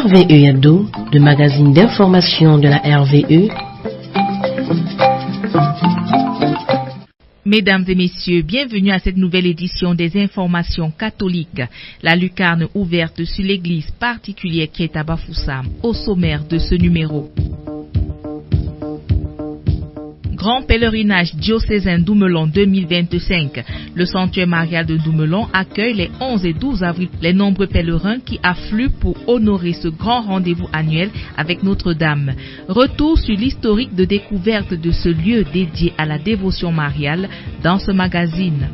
RVE Hebdo, le magazine d'information de la RVE. Mesdames et messieurs, bienvenue à cette nouvelle édition des informations catholiques. La lucarne ouverte sur l'église particulière qui est à Bafoussam, au sommaire de ce numéro. Grand pèlerinage diocésain Doumelon 2025. Le sanctuaire marial de Doumelon accueille les 11 et 12 avril les nombreux pèlerins qui affluent pour honorer ce grand rendez-vous annuel avec Notre-Dame. Retour sur l'historique de découverte de ce lieu dédié à la dévotion mariale dans ce magazine.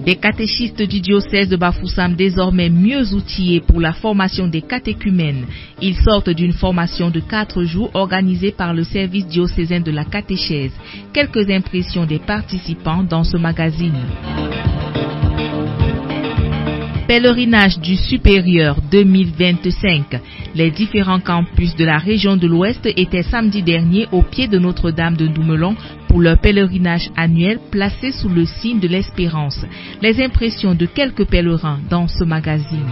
Des catéchistes du diocèse de Bafoussam désormais mieux outillés pour la formation des catéchumènes. Ils sortent d'une formation de 4 jours organisée par le service diocésain de la catéchèse. Quelques impressions des participants dans ce magazine. Pèlerinage du supérieur 2025. Les différents campus de la région de l'Ouest étaient samedi dernier au pied de Notre-Dame de Doumelon pour leur pèlerinage annuel placé sous le signe de l'espérance. Les impressions de quelques pèlerins dans ce magazine.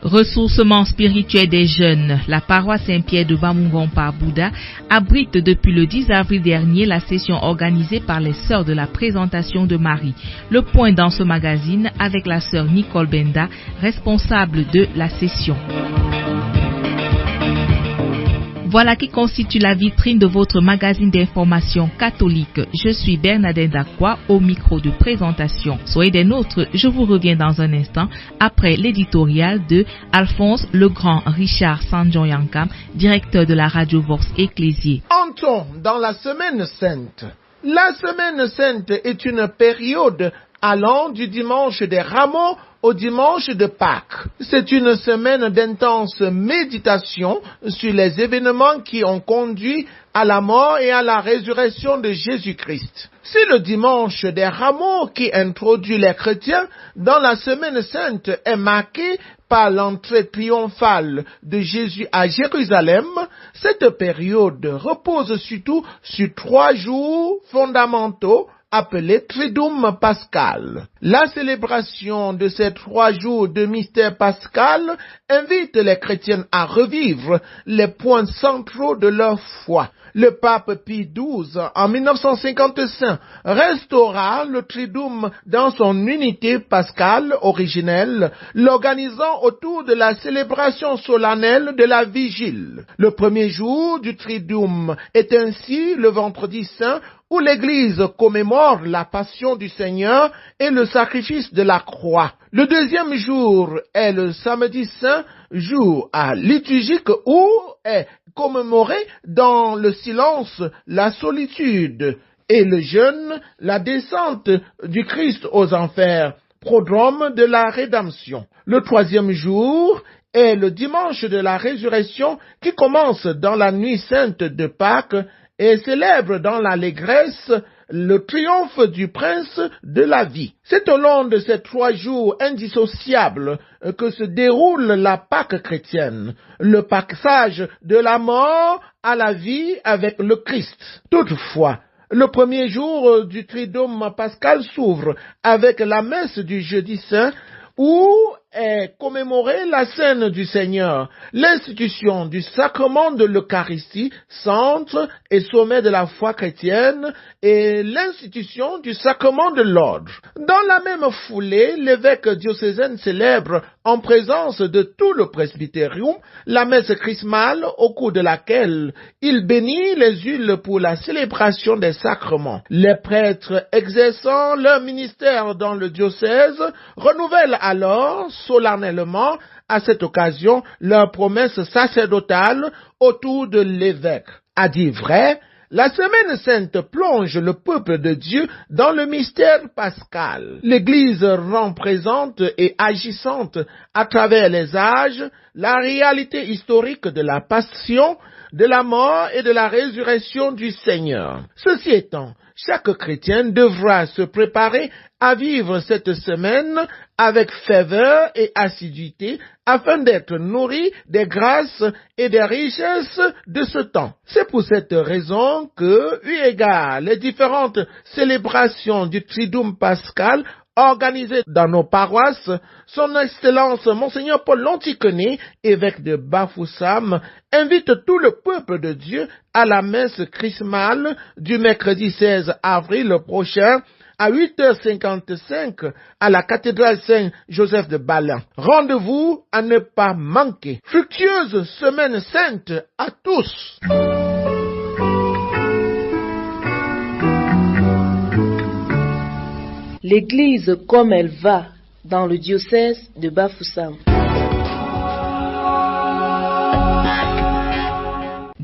Ressourcement spirituel des jeunes. La paroisse Saint-Pierre de Bamungon par Bouddha abrite depuis le 10 avril dernier la session organisée par les Sœurs de la Présentation de Marie. Le point dans ce magazine avec la sœur Nicole Benda, responsable de la session. Voilà qui constitue la vitrine de votre magazine d'information catholique. Je suis Bernadette Dakwa au micro de présentation. Soyez des nôtres, je vous reviens dans un instant après l'éditorial de Alphonse Legrand Richard Sanjon-Yankam, directeur de la radio Vox Ecclésié. Entrons dans la Semaine Sainte. La Semaine Sainte est une période allant du dimanche des Rameaux au dimanche de Pâques. C'est une semaine d'intense méditation sur les événements qui ont conduit à la mort et à la résurrection de Jésus-Christ. C'est le dimanche des Rameaux qui introduit les chrétiens dans la Semaine Sainte est marqué par l'entrée triomphale de Jésus à Jérusalem. Cette période repose surtout sur 3 jours fondamentaux appelé Triduum Pascal. La célébration de ces 3 jours de mystère pascal invite les chrétiens à revivre les points centraux de leur foi. Le pape Pie XII, en 1955, restaura le Triduum dans son unité pascale originelle, l'organisant autour de la célébration solennelle de la Vigile. Le premier jour du Triduum est ainsi le vendredi saint, où l'Église commémore la passion du Seigneur et le sacrifice de la croix. Le deuxième jour est le samedi saint, jour liturgique où est commémoré dans le silence la solitude et le jeûne la descente du Christ aux enfers, prodrome de la rédemption. Le troisième jour est le dimanche de la résurrection qui commence dans la nuit sainte de Pâques et célèbre dans l'allégresse le triomphe du prince de la vie. C'est au long de ces 3 jours indissociables que se déroule la Pâque chrétienne, le passage de la mort à la vie avec le Christ. Toutefois, le premier jour du Triduum pascal s'ouvre avec la messe du jeudi saint où est commémorée la scène du Seigneur, l'institution du sacrement de l'Eucharistie, centre et sommet de la foi chrétienne, et l'institution du sacrement de l'ordre. Dans la même foulée, l'évêque diocésain célèbre, en présence de tout le presbytérium, la messe chrismale au cours de laquelle il bénit les huiles pour la célébration des sacrements. Les prêtres exerçant leur ministère dans le diocèse renouvellent alors solennellement à cette occasion leur promesse sacerdotale autour de l'évêque. À dire vrai, la Semaine Sainte plonge le peuple de Dieu dans le mystère pascal. L'Église rend présente et agissante à travers les âges la réalité historique de la passion, de la mort et de la résurrection du Seigneur. Ceci étant, chaque chrétien devra se préparer à vivre cette semaine avec ferveur et assiduité afin d'être nourri des grâces et des richesses de ce temps. C'est pour cette raison que, eu égard les différentes célébrations du Triduum pascal organisées dans nos paroisses, Son Excellence Monseigneur Paul Lontikone, évêque de Bafoussam, invite tout le peuple de Dieu à la messe chrismale du mercredi 16 avril prochain à 8h55 à la cathédrale Saint-Joseph de Balin. Rendez-vous à ne pas manquer. Fructueuse semaine sainte à tous. L'Église comme elle va dans le diocèse de Bafoussam.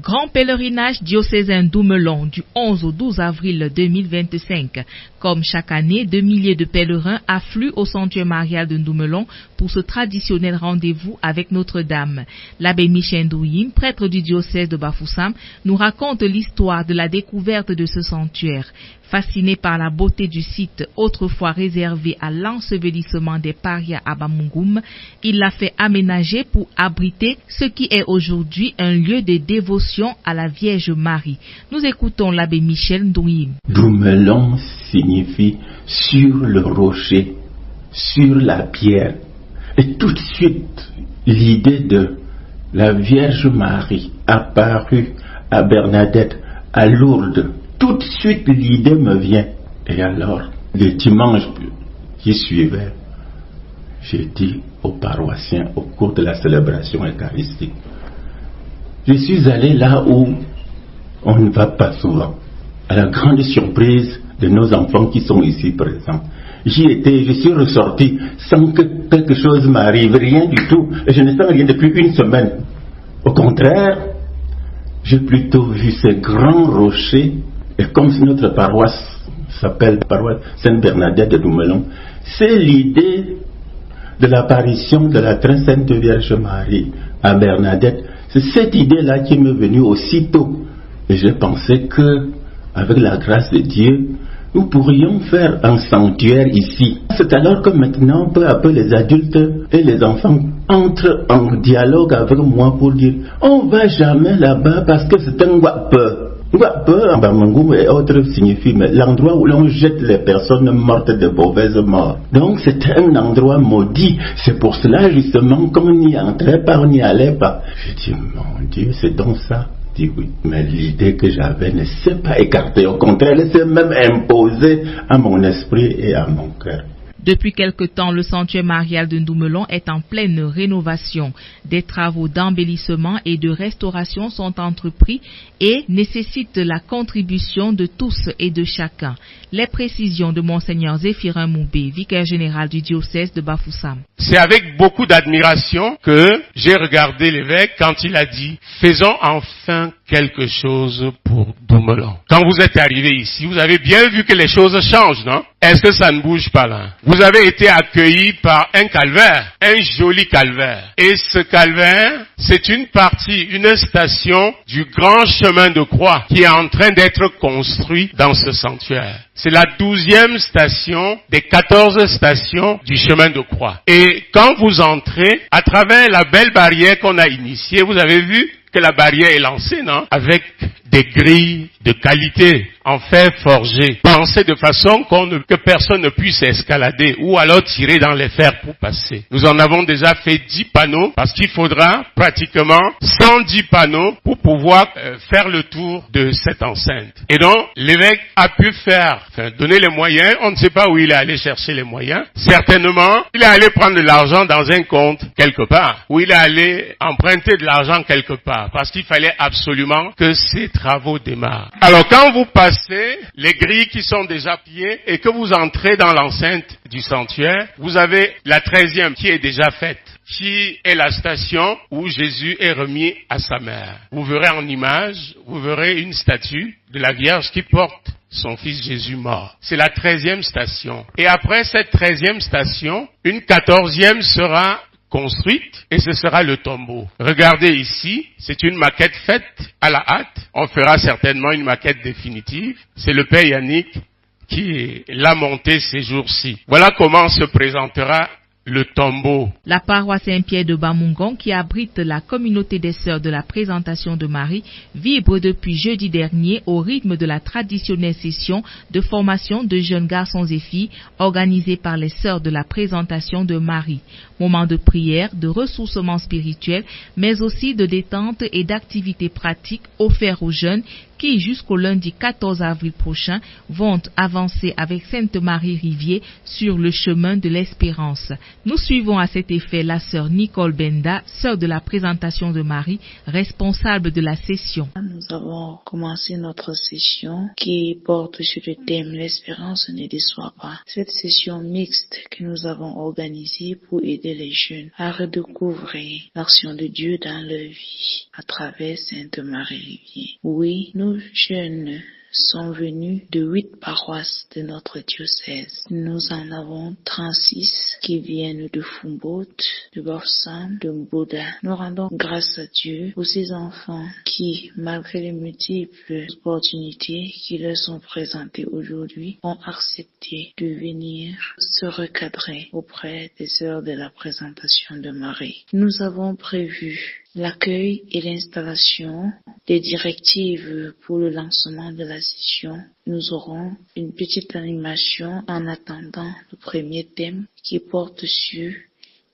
Grand pèlerinage diocésain d'Oumelon du 11 au 12 avril 2025. Comme chaque année, 2 milliers de pèlerins affluent au sanctuaire marial de Ndoumelon pour ce traditionnel rendez-vous avec Notre-Dame. L'abbé Michel Ndouim, prêtre du diocèse de Bafoussam, nous raconte l'histoire de la découverte de ce sanctuaire. Fasciné par la beauté du site autrefois réservé à l'ensevelissement des parias à Bamungoum, il l'a fait aménager pour abriter ce qui est aujourd'hui un lieu de dévotion à la Vierge Marie. Nous écoutons l'abbé Michel Ndouim. Ndoumelon signifie sur le rocher, sur la pierre. Et tout de suite, l'idée de la Vierge Marie apparue à Bernadette, à Lourdes, tout de suite l'idée me vient. Et alors, le dimanche qui suivait, j'ai dit aux paroissiens au cours de la célébration eucharistique, je suis allé là où on ne va pas souvent, à la grande surprise de nos enfants qui sont ici présents. J'y étais, je suis ressorti sans que quelque chose m'arrive, rien du tout, et je ne sens rien depuis une semaine. Au contraire, j'ai plutôt vu ces grands rochers. Et comme notre paroisse s'appelle paroisse Sainte-Bernadette de Ndoumelon, c'est l'idée de l'apparition de la très sainte Vierge Marie à Bernadette. C'est cette idée-là qui m'est venue aussitôt. Et j'ai pensé que, avec la grâce de Dieu, nous pourrions faire un sanctuaire ici. C'est alors que maintenant, peu à peu, les adultes et les enfants entrent en dialogue avec moi pour dire « On ne va jamais là-bas parce que c'est un guapeur ». Guapeur, en Bamangoum et autres signifie l'endroit où l'on jette les personnes mortes de mauvaises morts. Donc c'est un endroit maudit. C'est pour cela justement qu'on n'y entrait pas, on n'y allait pas. Je dis, mon Dieu, c'est donc ça. Je dis oui. Mais l'idée que j'avais ne s'est pas écartée. Au contraire, elle s'est même imposée à mon esprit et à mon cœur. Depuis quelque temps, le sanctuaire marial de Ndoumelon est en pleine rénovation. Des travaux d'embellissement et de restauration sont entrepris et nécessitent la contribution de tous et de chacun. Les précisions de Monseigneur Zéphirin Moubé, vicaire général du diocèse de Bafoussam. C'est avec beaucoup d'admiration que j'ai regardé l'évêque quand il a dit « Faisons enfin quelque chose pour Ndoumelon ». Quand vous êtes arrivé ici, vous avez bien vu que les choses changent, non? Est-ce que ça ne bouge pas là? Vous avez été accueillis par un calvaire, un joli calvaire. Et ce calvaire, c'est une partie, une station du grand chemin de croix qui est en train d'être construit dans ce sanctuaire. C'est la 12e station des 14 stations du chemin de croix. Et quand vous entrez, à travers la belle barrière qu'on a initiée, vous avez vu que la barrière est lancée, non? Avec des grilles de qualité en fer forgé, pensées de façon que personne ne puisse escalader ou alors tirer dans les fers pour passer. Nous en avons déjà fait 10 panneaux parce qu'il faudra pratiquement 110 panneaux pour pouvoir faire le tour de cette enceinte. Et donc, l'évêque a pu donner les moyens. On ne sait pas où il est allé chercher les moyens. Certainement, il est allé prendre de l'argent dans un compte quelque part, ou il est allé emprunter de l'argent quelque part parce qu'il fallait absolument que ces travaux démarrent. Alors, quand vous passez les grilles qui sont déjà pliées et que vous entrez dans l'enceinte du sanctuaire, vous avez la 13e qui est déjà faite, qui est la station où Jésus est remis à sa mère. Vous verrez en image, vous verrez une statue de la Vierge qui porte son fils Jésus mort. C'est la 13e station. Et après cette 13e station, une 14e sera construite et ce sera le tombeau. Regardez ici, c'est une maquette faite à la hâte. On fera certainement une maquette définitive. C'est le Père Yannick qui l'a montée ces jours-ci. Voilà comment se présentera le tombeau. La paroisse Saint-Pierre de Bamungon, qui abrite la communauté des Sœurs de la Présentation de Marie, vibre depuis jeudi dernier au rythme de la traditionnelle session de formation de jeunes garçons et filles organisée par les Sœurs de la Présentation de Marie. Moment de prière, de ressourcement spirituel, mais aussi de détente et d'activités pratiques offerts aux jeunes qui, jusqu'au lundi 14 avril prochain, vont avancer avec Sainte Marie Rivier sur le chemin de l'espérance. Nous suivons à cet effet la sœur Nicole Benda, sœur de la Présentation de Marie, responsable de la session. Nous avons commencé notre session qui porte sur le thème « L'espérance ne déçoit pas ». Cette session mixte que nous avons organisée pour aider les jeunes à redécouvrir l'action de Dieu dans leur vie à travers Sainte Marie Rivier. Oui, nous jeunes sont venus de 8 paroisses de notre diocèse. Nous en avons 36 qui viennent de Fumbout, de Bafoussam, de Mbouda. Nous rendons grâce à Dieu pour ces enfants qui, malgré les multiples opportunités qui leur sont présentées aujourd'hui, ont accepté de venir se recadrer auprès des Sœurs de la Présentation de Marie. Nous avons prévu l'accueil et l'installation des directives pour le lancement de la session. Nous aurons une petite animation en attendant le premier thème qui porte sur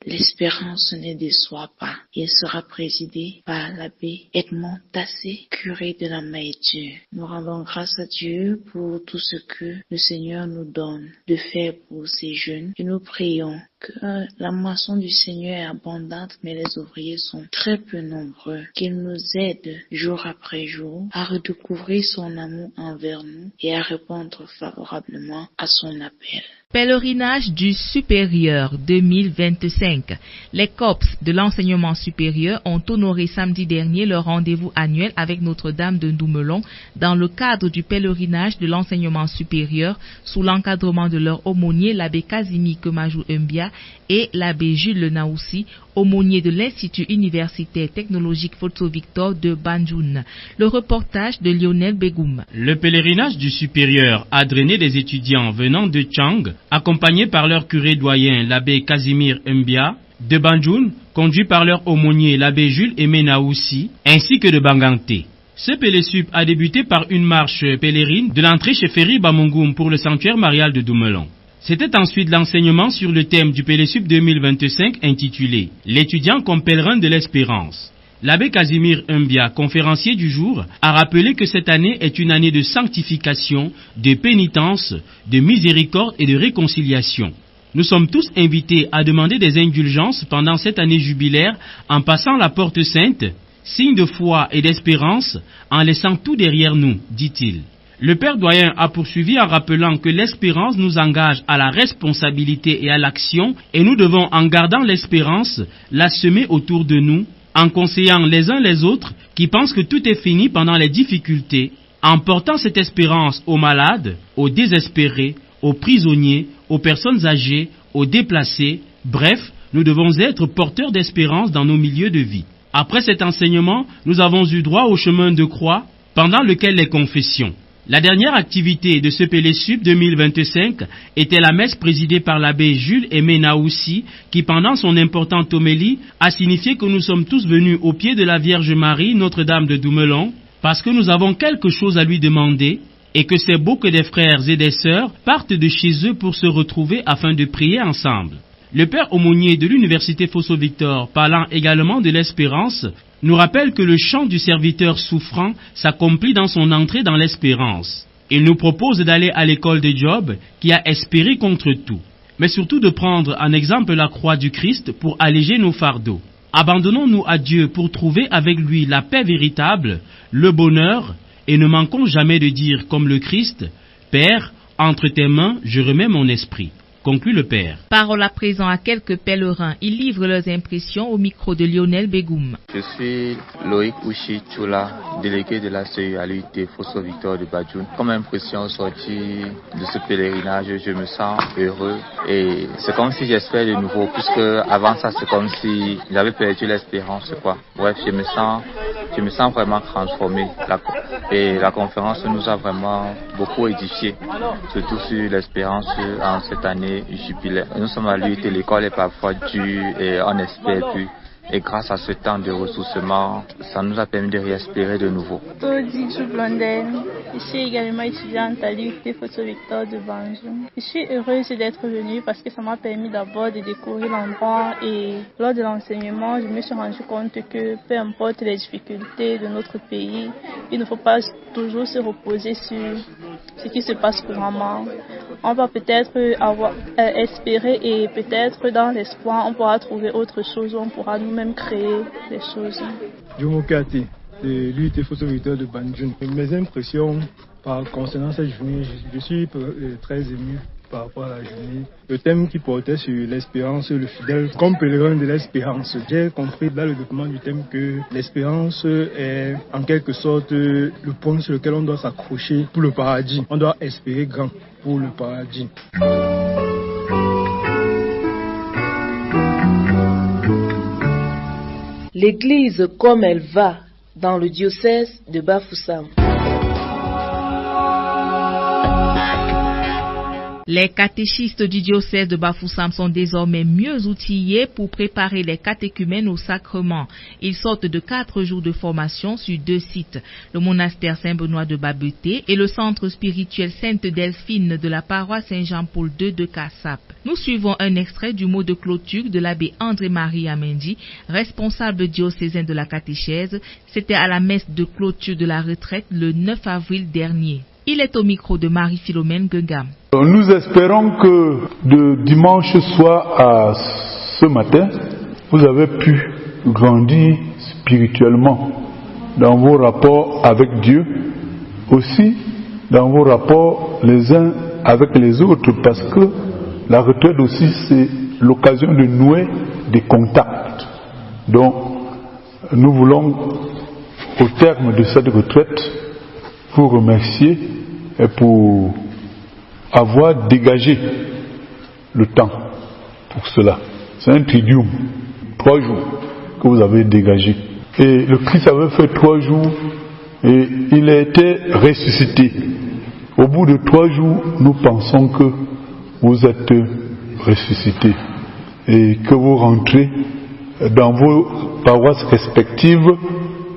l'espérance ne déçoit pas. Il sera présidé par l'abbé Edmond Tassé, curé de la Maïdieu. Nous rendons grâce à Dieu pour tout ce que le Seigneur nous donne de faire pour ces jeunes et nous prions que la moisson du Seigneur est abondante, mais les ouvriers sont très peu nombreux. Qu'il nous aide jour après jour à redécouvrir son amour envers nous et à répondre favorablement à son appel. Pèlerinage du supérieur 2025. Les COPS de l'enseignement supérieur ont honoré samedi dernier leur rendez-vous annuel avec Notre-Dame de Ndoumelon dans le cadre du pèlerinage de l'enseignement supérieur sous l'encadrement de leur aumônier l'abbé Casimir Kemajou Mbia et l'abbé Jules Naoussi, aumônier de l'Institut universitaire technologique Photo Victor de Banjoun. Le reportage de Lionel Begoum. Le pèlerinage du supérieur a drainé des étudiants venant de Tchang, accompagnés par leur curé doyen l'abbé Casimir Mbia, de Banjoun, conduit par leur aumônier l'abbé Jules Aimé Naoussi, ainsi que de Banganté. Ce Pélésup a débuté par une marche pèlerine de l'entrée chez Ferry Bamungoum pour le sanctuaire marial de Doumelon. C'était ensuite l'enseignement sur le thème du Pélésup 2025 intitulé « L'étudiant comme pèlerin de l'espérance ». L'abbé Casimir Mbia, conférencier du jour, a rappelé que cette année est une année de sanctification, de pénitence, de miséricorde et de réconciliation. Nous sommes tous invités à demander des indulgences pendant cette année jubilaire en passant la porte sainte, signe de foi et d'espérance, en laissant tout derrière nous, dit-il. Le père doyen a poursuivi en rappelant que l'espérance nous engage à la responsabilité et à l'action et nous devons, en gardant l'espérance, la semer autour de nous, en conseillant les uns les autres qui pensent que tout est fini pendant les difficultés, en portant cette espérance aux malades, aux désespérés, aux prisonniers, aux personnes âgées, aux déplacés. Bref, nous devons être porteurs d'espérance dans nos milieux de vie. Après cet enseignement, nous avons eu droit au chemin de croix, pendant lequel les confessions. La dernière activité de ce Pélésup 2025 était la messe présidée par l'abbé Jules Aimé Naoussi, qui pendant son importante homélie a signifié que nous sommes tous venus au pied de la Vierge Marie, Notre-Dame de Doumelon, parce que nous avons quelque chose à lui demander et que c'est beau que des frères et des sœurs partent de chez eux pour se retrouver afin de prier ensemble. Le père aumônier de l'université Photo Victor, parlant également de l'espérance, nous rappelle que le chant du serviteur souffrant s'accomplit dans son entrée dans l'espérance. Il nous propose d'aller à l'école de Job, qui a espéré contre tout, mais surtout de prendre en exemple la croix du Christ pour alléger nos fardeaux. Abandonnons-nous à Dieu pour trouver avec lui la paix véritable, le bonheur, et ne manquons jamais de dire comme le Christ, « Père, entre tes mains, je remets mon esprit ». Conclut le père. Parole à présent à quelques pèlerins. Ils livrent leurs impressions au micro de Lionel Begoum. Je suis Loïc Ouchi Tchoula, délégué de la CUALUT Photo Victor de Badjoun. Comme impression sortie de ce pèlerinage, je me sens heureux et c'est comme si j'espère de nouveau, puisque avant ça c'est comme si j'avais perdu l'espérance, quoi. Bref, je me sens je me sens vraiment transformé. Et la conférence nous a vraiment beaucoup édifié, surtout sur l'espérance en cette année jubilaire. Nous sommes à l'UIT, l'école est parfois dure et on espère plus. Et grâce à ce temps de ressourcement, ça nous a permis de réespérer de nouveau. Je suis également étudiante à l'UIT Photo Victor de Banjul. Je suis heureuse d'être venue parce que ça m'a permis d'abord de découvrir l'endroit et lors de l'enseignement, je me suis rendu compte que peu importe les difficultés de notre pays, il ne faut pas toujours se reposer sur ce qui se passe couramment. On va peut-être avoir espérer et peut-être dans l'espoir, on pourra trouver autre chose, on pourra nous-mêmes créer des choses. Jumokati, de l'UIT Photo Victor de Banjul. Mes impressions concernant cette journée, je suis très ému par rapport à la journée. Le thème qui portait sur l'espérance, le fidèle comme pèlerin de l'espérance. J'ai compris dans le document du thème que l'espérance est en quelque sorte le point sur lequel on doit s'accrocher pour le paradis. On doit espérer grand pour le paradis. L'église comme elle va dans le diocèse de Bafoussam. Les catéchistes du diocèse de Bafoussam sont désormais mieux outillés pour préparer les catéchumènes au sacrement. Ils sortent de 4 jours de formation sur 2 sites, le monastère Saint-Benoît de Babeté et le centre spirituel Sainte-Delphine de la paroisse Saint-Jean-Paul II de Kassap. Nous suivons un extrait du mot de clôture de l'abbé André-Marie Amendi, responsable diocésain de la catéchèse. C'était à la messe de clôture de la retraite le 9 avril dernier. Il est au micro de Marie-Philomène Gungam. Nous espérons que de dimanche soir à ce matin, vous avez pu grandir spirituellement dans vos rapports avec Dieu, aussi dans vos rapports les uns avec les autres, parce que la retraite aussi c'est l'occasion de nouer des contacts. Donc nous voulons au terme de cette retraite vous remercier et pour avoir dégagé le temps pour cela. C'est un tridium, 3 jours que vous avez dégagé. Et le Christ avait fait 3 jours et il a été ressuscité. Au bout de 3 jours, nous pensons que vous êtes ressuscité et que vous rentrez dans vos paroisses respectives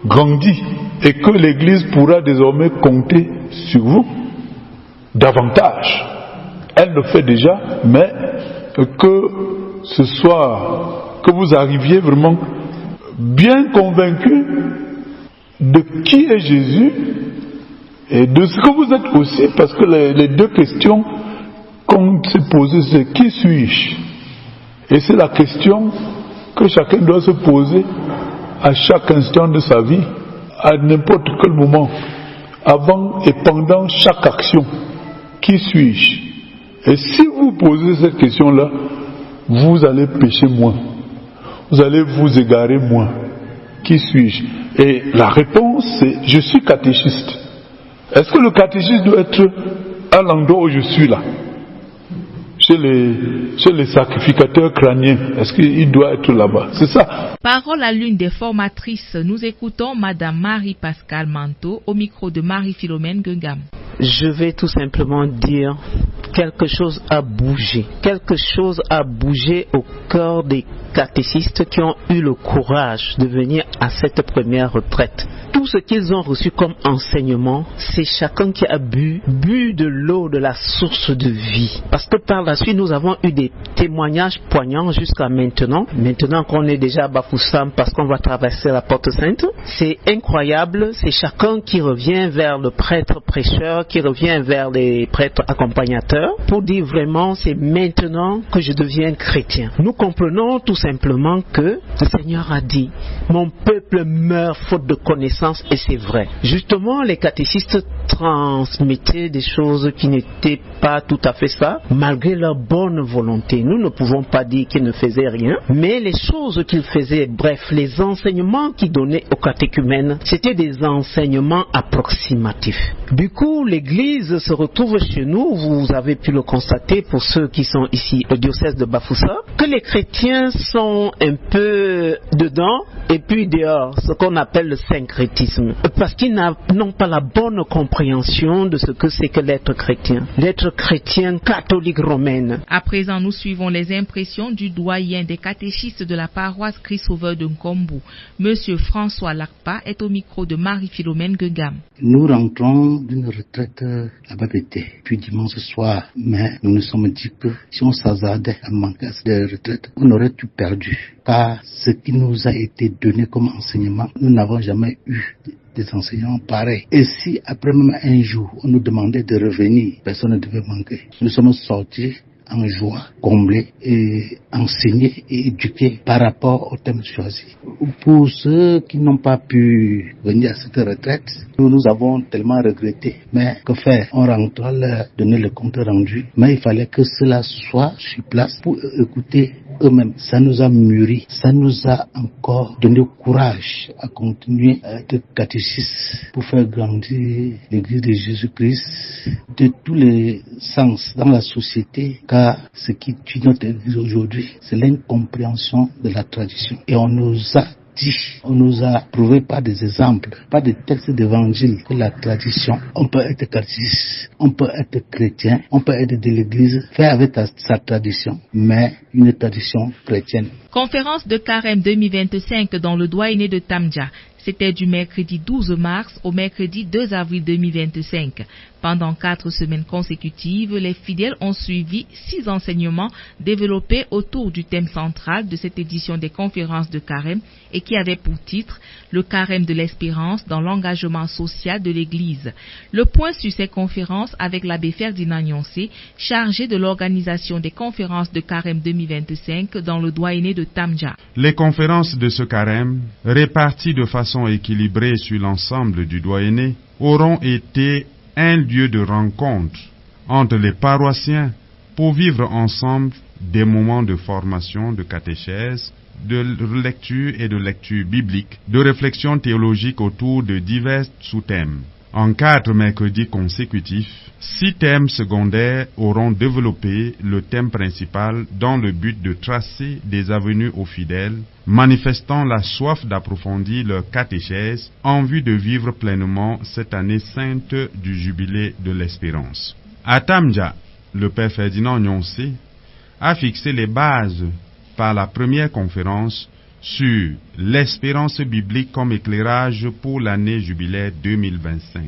grandis et que l'Église pourra désormais compter sur vous davantage. Elle le fait déjà, mais que ce soit, que vous arriviez vraiment bien convaincus de qui est Jésus et de ce que vous êtes aussi, parce que les 2 questions qu'on s'est posées, c'est qui suis-je? Et c'est la question que chacun doit se poser à chaque instant de sa vie, à n'importe quel moment, avant et pendant chaque action. Qui suis-je? Et si vous posez cette question-là, vous allez pécher moins. Vous allez vous égarer moins. Qui suis-je? Et la réponse, c'est je suis catéchiste. Est-ce que le catéchiste doit être à l'endroit où je suis là? Chez les sacrificateurs crâniens, est-ce qu'il doit être là-bas? C'est ça. Parole à l'une des formatrices, nous écoutons Madame Marie-Pascale Manteau au micro de Marie-Philomène Gungam. Je vais tout simplement dire quelque chose a bougé. Quelque chose a bougé au cœur des catéchistes qui ont eu le courage de venir à cette première retraite. Tout ce qu'ils ont reçu comme enseignement, c'est chacun qui a bu de l'eau de la source de vie. Parce que par la suite, nous avons eu des témoignages poignants jusqu'à maintenant. Maintenant qu'on est déjà à Bafoussam parce qu'on va traverser la porte sainte, c'est incroyable. C'est chacun qui revient vers le prêtre prêcheur, qui revient vers les prêtres accompagnateurs pour dire vraiment c'est maintenant que je deviens chrétien. Nous comprenons tout simplement que le Seigneur a dit mon peuple meurt faute de connaissance et c'est vrai. Justement les catéchistes transmettaient des choses qui n'étaient pas tout à fait ça, malgré leur bonne volonté. Nous ne pouvons pas dire qu'ils ne faisaient rien, mais les choses qu'ils faisaient, bref, les enseignements qu'ils donnaient aux catéchumènes, c'était des enseignements approximatifs. Du coup, l'Église se retrouve chez nous, vous avez pu le constater pour ceux qui sont ici au diocèse de Bafoussa, que les chrétiens sont un peu dedans et puis dehors, ce qu'on appelle le syncrétisme, parce qu'ils n'ont pas la bonne compréhension de ce que c'est que l'être chrétien catholique romaine. À présent, nous suivons les impressions du doyen des catéchistes de la paroisse Christ-Sauveur de Nkombo. Monsieur François Lakpa est au micro de Marie-Philomène Guegam. Nous rentrons d'une retraite à Babété, puis dimanche soir, mais nous nous sommes dit que si on s'hasardait à manquer de retraite, on aurait tout perdu. Car ce qui nous a été donné comme enseignement, nous n'avons jamais eu des enseignants pareils. Et si après même un jour, on nous demandait de revenir, personne ne devait manquer. Nous sommes sortis en joie, comblés et enseignés et éduqués par rapport au thème choisi. Pour ceux qui n'ont pas pu venir à cette retraite, nous avons tellement regretté. Mais que faire? On rentre leur donner le compte rendu. Mais il fallait que cela soit sur place pour écouter eux-mêmes. Ça nous a mûri, ça nous a encore donné courage à continuer à être catéchistes pour faire grandir l'Église de Jésus-Christ de tous les sens dans la société. Car ce qui tue notre Église aujourd'hui, c'est l'incompréhension de la tradition. Et on nous a prouvé par des exemples, par des textes d'évangile que la tradition, on peut être catéchiste, on peut être chrétien, on peut être de l'église, faire avec sa tradition, mais une tradition chrétienne. Conférence de Carême 2025 dans le doyenné de Tamja. C'était du mercredi 12 mars au mercredi 2 avril 2025. Pendant 4 semaines consécutives, les fidèles ont suivi 6 enseignements développés autour du thème central de cette édition des conférences de Carême et qui avait pour titre « Le Carême de l'espérance dans l'engagement social de l'Église ». Le point sur ces conférences avec l'abbé Ferdinand Nyoncé, chargé de l'organisation des conférences de Carême 2025 dans le doyenné de Tamja. Les conférences de ce Carême, réparties de façon équilibrée sur l'ensemble du doyenné, auront été un lieu de rencontre entre les paroissiens pour vivre ensemble des moments de formation, de catéchèse, de lecture et de lecture biblique, de réflexion théologique autour de divers sous-thèmes. En 4 mercredis consécutifs, 6 thèmes secondaires auront développé le thème principal dans le but de tracer des avenues aux fidèles, manifestant la soif d'approfondir leur catéchèse en vue de vivre pleinement cette année sainte du jubilé de l'espérance. À Tamja, le père Ferdinand Nyoncé a fixé les bases par la première conférence sur l'espérance biblique comme éclairage pour l'année jubilaire 2025.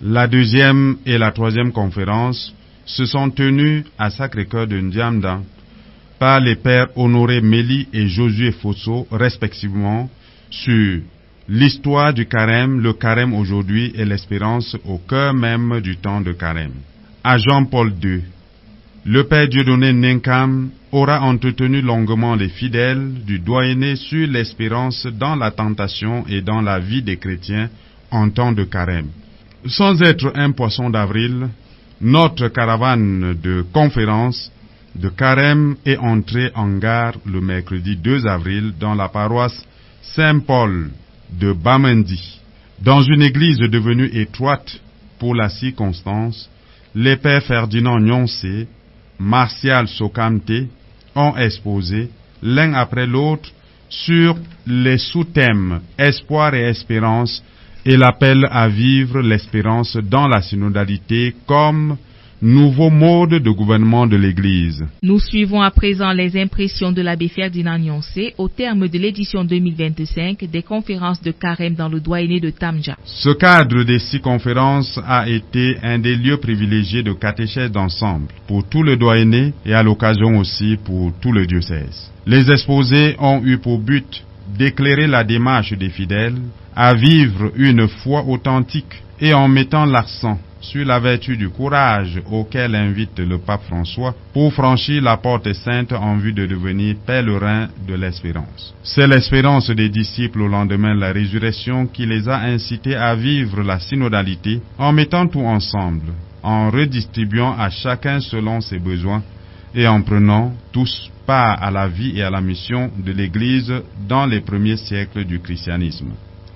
La deuxième et la troisième conférence se sont tenues à Sacré-Cœur de Ndiamda par les pères Honoré Méli et Josué Fosso, respectivement, sur l'histoire du carême, le carême aujourd'hui et l'espérance au cœur même du temps de carême. À Jean-Paul II, le père Dieudonné Nenkam aura entretenu longuement les fidèles du doyenné sur l'espérance dans la tentation et dans la vie des chrétiens en temps de carême. Sans être un poisson d'avril, notre caravane de conférences de carême est entrée en gare le mercredi 2 avril dans la paroisse Saint-Paul de Bamendi. Dans une église devenue étroite pour la circonstance, les pères Ferdinand Nyoncé, Martial Sokamte ont exposé, l'un après l'autre, sur les sous-thèmes espoir et espérance et l'appel à vivre l'espérance dans la synodalité comme nouveau mode de gouvernement de l'Église. Nous suivons à présent les impressions de l'abbé Ferdinand Nyoncé au terme de l'édition 2025 des conférences de carême dans le doyenné de Tamja. Ce cadre des 6 conférences a été un des lieux privilégiés de catéchèse d'ensemble pour tout le doyenné et à l'occasion aussi pour tout le diocèse. Les exposés ont eu pour but d'éclairer la démarche des fidèles à vivre une foi authentique et en mettant l'accent sur la vertu du courage auquel invite le pape François pour franchir la porte sainte en vue de devenir pèlerin de l'espérance. C'est l'espérance des disciples au lendemain de la résurrection qui les a incités à vivre la synodalité en mettant tout ensemble, en redistribuant à chacun selon ses besoins et en prenant tous part à la vie et à la mission de l'Église dans les premiers siècles du christianisme.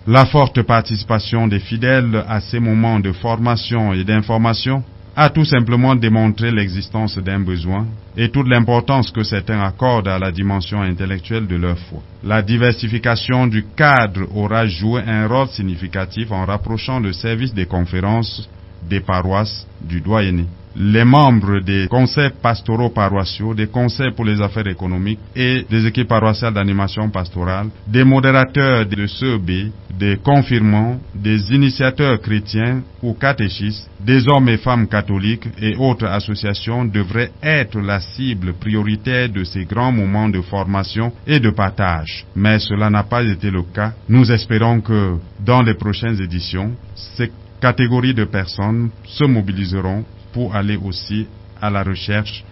La forte participation des fidèles à ces moments de formation et d'information a tout simplement démontré l'existence d'un besoin et toute l'importance que certains accordent à la dimension intellectuelle de leur foi. La diversification du cadre aura joué un rôle significatif en rapprochant le service des conférences des paroisses du doyenné. Les membres des conseils pastoraux paroissiaux, des conseils pour les affaires économiques et des équipes paroissiales d'animation pastorale, des modérateurs de CEB, des confirmants, des initiateurs chrétiens ou catéchistes, des hommes et femmes catholiques et autres associations devraient être la cible prioritaire de ces grands moments de formation et de partage. Mais cela n'a pas été le cas. Nous espérons que dans les prochaines éditions, ces catégories de personnes se mobiliseront pour aller aussi à la recherche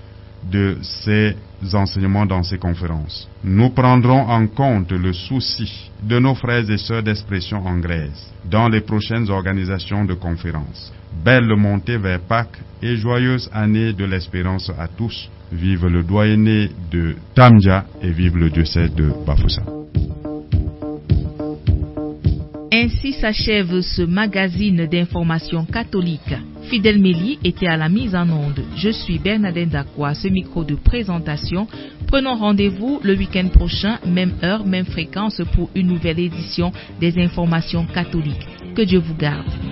de ces enseignements dans ces conférences. Nous prendrons en compte le souci de nos frères et sœurs d'expression en Grèce dans les prochaines organisations de conférences. Belle montée vers Pâques et joyeuse année de l'espérance à tous. Vive le doyenné de Tamja et vive le diocèse de Bafoussam. Ainsi s'achève ce magazine d'information catholique. Fidèle Mélie était à la mise en onde. Je suis Bernadette Dakwa, ce micro de présentation. Prenons rendez-vous le week-end prochain, même heure, même fréquence pour une nouvelle édition des informations catholiques. Que Dieu vous garde.